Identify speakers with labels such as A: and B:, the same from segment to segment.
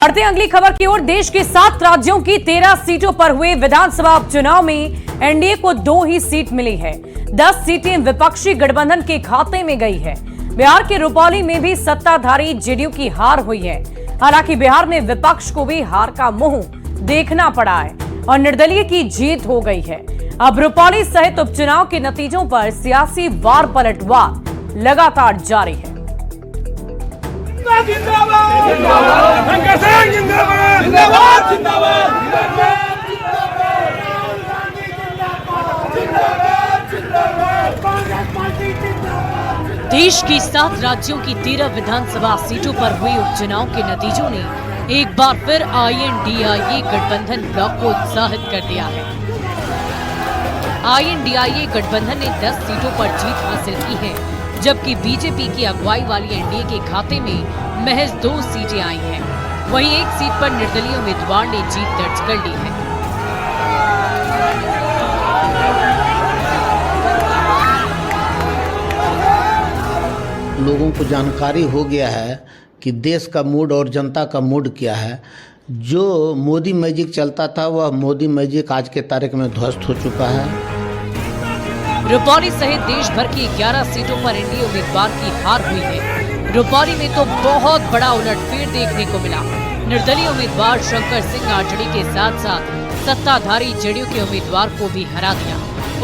A: बढ़ते अगली खबर की ओर। देश के 7 राज्यों की 13 सीटों पर हुए विधानसभा उपचुनाव में एनडीए को 2 ही सीट मिली है। 10 सीटें विपक्षी गठबंधन के खाते में गई है। बिहार के रुपौली में भी सत्ताधारी जेडीयू की हार हुई है। हालांकि बिहार में विपक्ष को भी हार का मुंह देखना पड़ा है और निर्दलीय की जीत हो गई है। अब रुपौली सहित उपचुनाव के नतीजों पर सियासी वार पलटवार लगातार जारी है। देश की 7 राज्यों की 13 विधानसभा सीटों पर हुए उपचुनाव के नतीजों ने एक बार फिर आईएनडीआईए गठबंधन ब्लॉक को उत्साहित कर दिया है। आईएनडीआईए गठबंधन ने 10 सीटों पर जीत हासिल की है, जबकि बीजेपी की अगुवाई वाली एनडीए के खाते में महज 2 सीटें आई हैं। वहीं एक सीट पर निर्दलीय उम्मीदवार ने जीत दर्ज कर ली है।
B: लोगों को जानकारी हो गया है कि देश का मूड और जनता का मूड क्या है। जो मोदी मैजिक चलता था वह मोदी मैजिक आज के तारीख में ध्वस्त हो चुका है।
A: रुपौली सहित देश भर की 11 सीटों पर एनडीए उम्मीदवार की हार हुई है। रुपौली में तो बहुत बड़ा उलटफेर देखने को मिला। निर्दलीय उम्मीदवार शंकर सिंह आरजेडी के साथ साथ सत्ताधारी जेडीयू के उम्मीदवार को भी हरा दिया।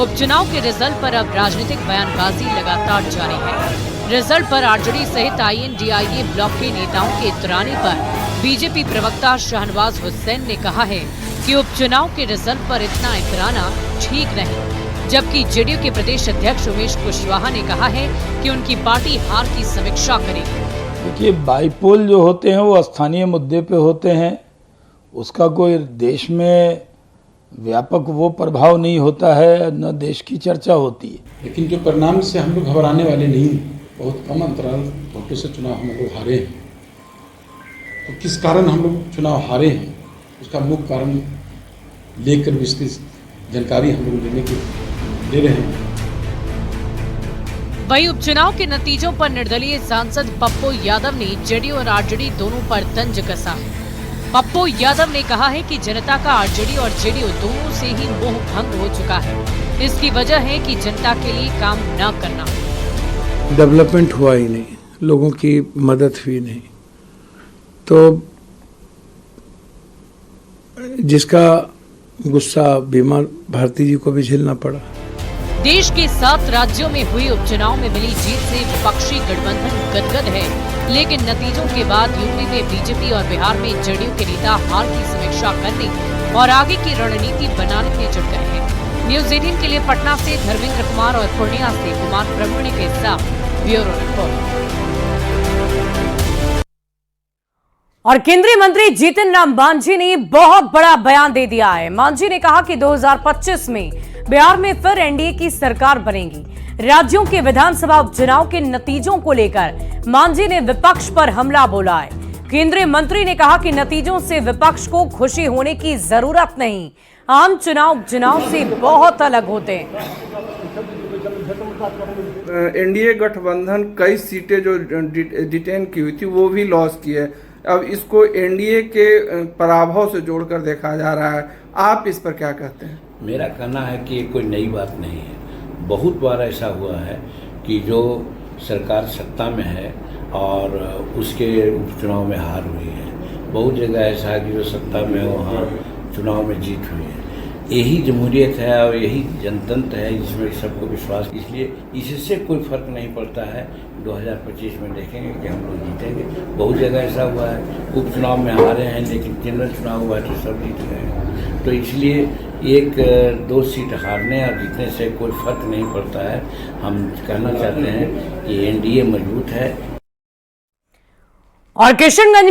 A: उपचुनाव के रिजल्ट पर अब राजनीतिक बयानबाजी लगातार जारी है। रिजल्ट पर आरजेडी सहित आईएनडीआईए ब्लॉक के नेताओं के इतराने पर बीजेपी प्रवक्ता शाहनवाज हुसैन ने कहा है कि उपचुनाव के रिजल्ट पर इतना इतराना ठीक नहीं, जबकि जेडीयू के प्रदेश अध्यक्ष उमेश कुशवाहा ने कहा है कि उनकी पार्टी हार की समीक्षा करेगी।
C: देखिए, बाईपोल जो होते हैं वो स्थानीय मुद्दे पे होते हैं, उसका कोई देश में व्यापक वो प्रभाव नहीं होता है, न देश की चर्चा होती है।
D: लेकिन जो परिणाम से हम लोग घबराने वाले नहीं, बहुत कम अंतराल वोटों से चुनाव हम लोग हारे हैं। तो किस कारण हम लोग चुनाव हारे हैं, उसका मुख्य कारण लेकर विस्तृत जानकारी हम लोग ले रहे हैं।
A: वहीं उपचुनाव के नतीजों पर निर्दलीय सांसद पप्पू यादव ने जेडीयू और आरजेडी दोनों पर तंज कसा है। पप्पू यादव ने कहा है कि जनता का आरजेडी और जेडीयू दोनों से ही मोह भंग हो चुका है। इसकी वजह है कि जनता के लिए काम न करना।
E: डेवलपमेंट हुआ ही नहीं, लोगों की मदद हुई नहीं, तो जिसका गुस्सा बीमा भारती जी को भी झेलना पड़ा।
A: देश के 7 राज्यों में हुए उपचुनाव में मिली जीत से विपक्षी गठबंधन गदगद है, लेकिन नतीजों के बाद यूपी में बीजेपी और बिहार में जेडीयू के नेता हार की समीक्षा करने और आगे की रणनीति बनाने में जुट गए हैं। न्यूज 18 के लिए पटना से धर्मेंद्र कुमार और पूर्णिया से कुमार प्रवीण के साथ ब्यूरो रिपोर्ट। और केंद्रीय मंत्री जीतन राम मांझी ने बहुत बड़ा बयान दे दिया है। मांझी ने कहा कि 2025 में बिहार में फिर एनडीए की सरकार बनेगी। राज्यों के विधानसभा उपचुनाव के नतीजों को लेकर मांझी ने विपक्ष पर हमला बोला है। केंद्रीय मंत्री ने कहा कि नतीजों से विपक्ष को खुशी होने की जरूरत नहीं, आम चुनाव उपचुनाव से बहुत अलग होते हैं।
F: एनडीए गठबंधन कई सीटें जो डिटेन की हुई थी वो भी लॉस की है। अब इसको एनडीए के पराभव से जोड़कर देखा जा रहा है। आप इस पर क्या कहते हैं?
G: मेरा कहना है कि ये कोई नई बात नहीं है। बहुत बार ऐसा हुआ है कि जो सरकार सत्ता में है और उसके उपचुनाव में हार हुई है। बहुत जगह ऐसा है कि जो सत्ता में है वहाँ चुनाव में जीत हुई है। यही जमहूरियत है और यही जनतंत्र है जिसमें सबको विश्वास, इसलिए इससे कोई फर्क नहीं पड़ता है। 2025 में देखेंगे कि हम लोग जीतेंगे। बहुत जगह ऐसा हुआ है उपचुनाव में हारे हैं, लेकिन जनरल चुनाव हुआ है तो सब जीत गए। तो इसलिए 1-2 सीट हारने और जीतने से कोई फर्क नहीं पड़ता है। हम कहना चाहते हैं कि एनडीए मजबूत है।
A: और किशनगंज